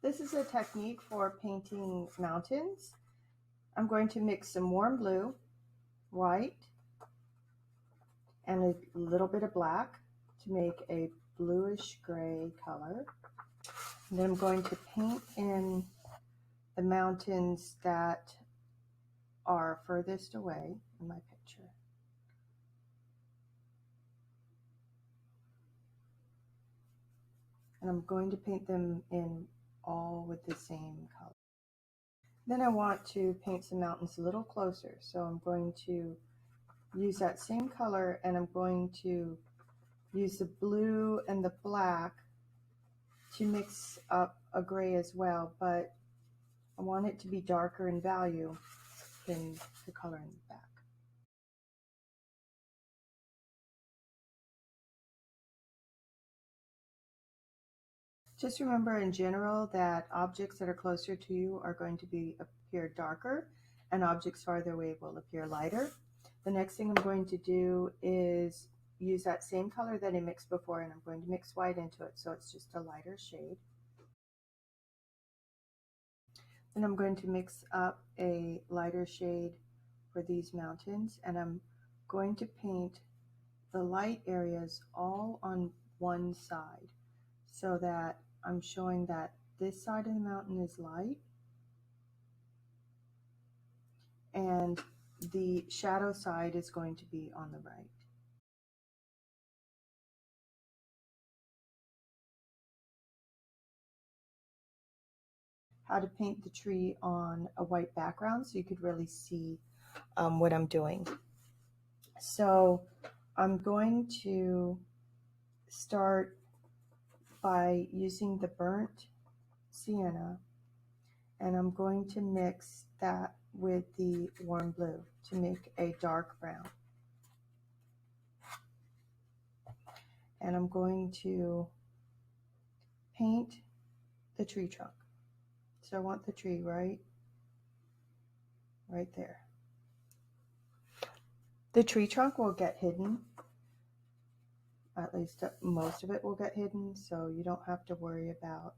This is a technique for painting mountains. I'm going to mix some warm blue, white, and a little bit of black to make a bluish gray color. And then I'm going to paint in the mountains that are furthest away in my picture. And I'm going to paint them in all with the same color. Then I want to paint some mountains a little closer. So I'm going to use that same color and I'm going to use the blue and the black to mix up a gray as well, but I want it to be darker in value than the color in the back. Just remember in general that objects that are closer to you are going to appear darker and objects farther away will appear lighter. The next thing I'm going to do is use that same color that I mixed before and I'm going to mix white into it so it's just a lighter shade. Then I'm going to mix up a lighter shade for these mountains and I'm going to paint the light areas all on one side so that I'm showing that this side of the mountain is light and the shadow side is going to be on the right. How to paint the tree on a white background so you could really see what I'm doing. So I'm going to start by using the burnt sienna and I'm going to mix that with the warm blue to make a dark brown. And I'm going to paint the tree trunk. So I want the tree right there. The tree trunk will get hidden, at least most of it will get hidden, so you don't have to worry about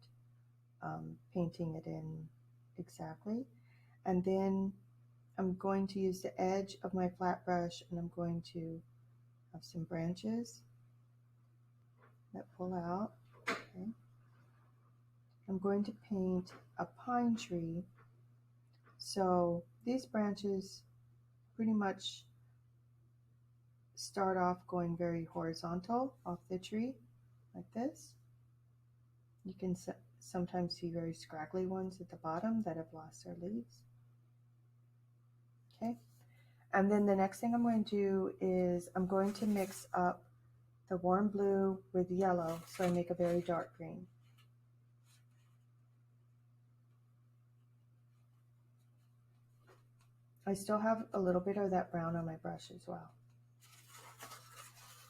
painting it in exactly. And then I'm going to use the edge of my flat brush and I'm going to have some branches that pull out. Okay. I'm going to paint a pine tree. So these branches pretty much start off going very horizontal off the tree like this. You can sometimes see very scraggly ones at the bottom that have lost their leaves. Okay. And then the next thing I'm going to do is I'm going to mix up the warm blue with yellow so I make a very dark green. I still have a little bit of that brown on my brush as well.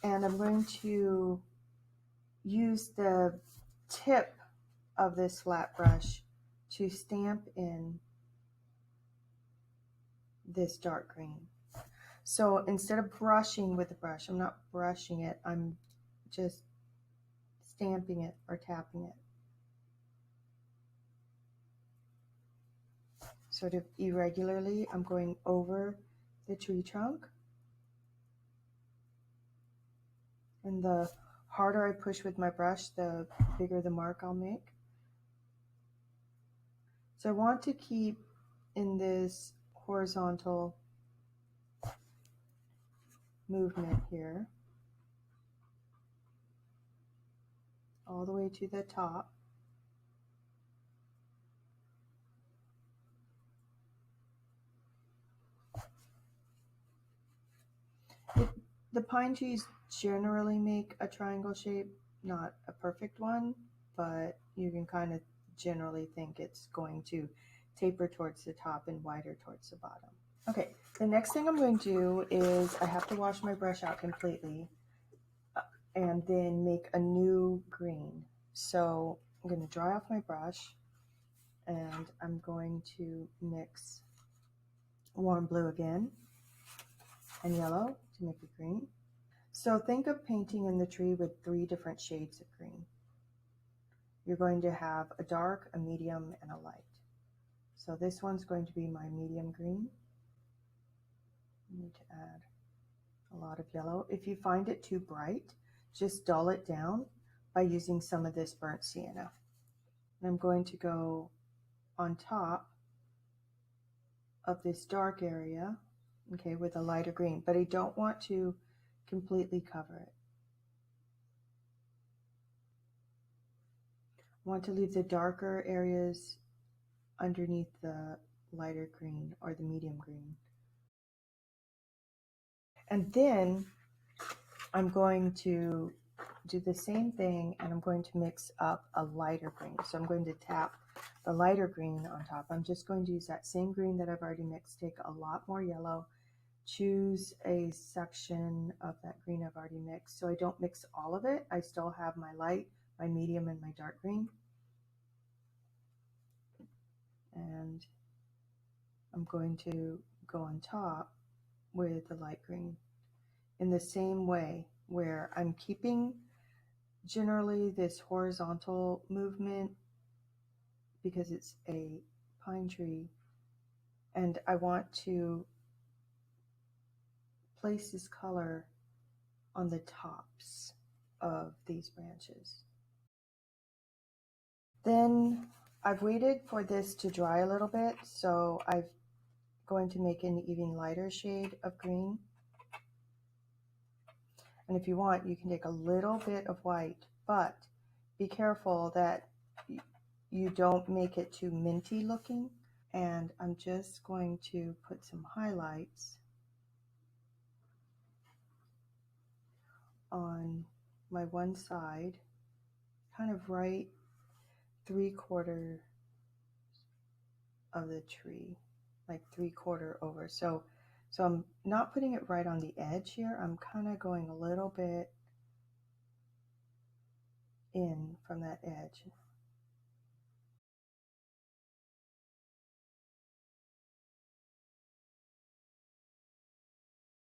And I'm going to use the tip of this flat brush to stamp in this dark green. So instead of brushing with the brush, I'm not brushing it, I'm just stamping it or tapping it. Sort of irregularly, I'm going over the tree trunk. And the harder I push with my brush, the bigger the mark I'll make. So I want to keep in this horizontal movement here, all the way to the top. The pine trees generally make a triangle shape, not a perfect one, but you can kind of generally think it's going to taper towards the top and wider towards the bottom. Okay, the next thing I'm going to do is I have to wash my brush out completely and then make a new green. So I'm going to dry off my brush and I'm going to mix warm blue again and yellow to make a green. So think of painting in the tree with 3 different shades of green. you're going to have a dark, a medium, and a light. So this one's going to be my medium green. I need to add a lot of yellow. If you find it too bright, just dull it down by using some of this burnt sienna. And I'm going to go on top of this dark area, okay, with a lighter green, but I don't want to completely cover it. I want to leave the darker areas underneath the lighter green or the medium green. And then I'm going to do the same thing, and I'm going to mix up a lighter green. So I'm going to tap the lighter green on top. I'm just going to use that same green that I've already mixed, take a lot more yellow, choose a section of that green I've already mixed. So I don't mix all of it. I still have my light, my medium, and my dark green. And I'm going to go on top with the light green in the same way, where I'm keeping generally this horizontal movement because it's a pine tree, and I want to place this color on the tops of these branches. Then I've waited for this to dry a little bit, so I'm going to make an even lighter shade of green. And if you want, you can take a little bit of white, but be careful that you don't make it too minty looking. And I'm just going to put some highlights on my one side, kind of right 3/4 of the tree, like 3/4 over. So I'm not putting it right on the edge here. I'm kind of going a little bit in from that edge.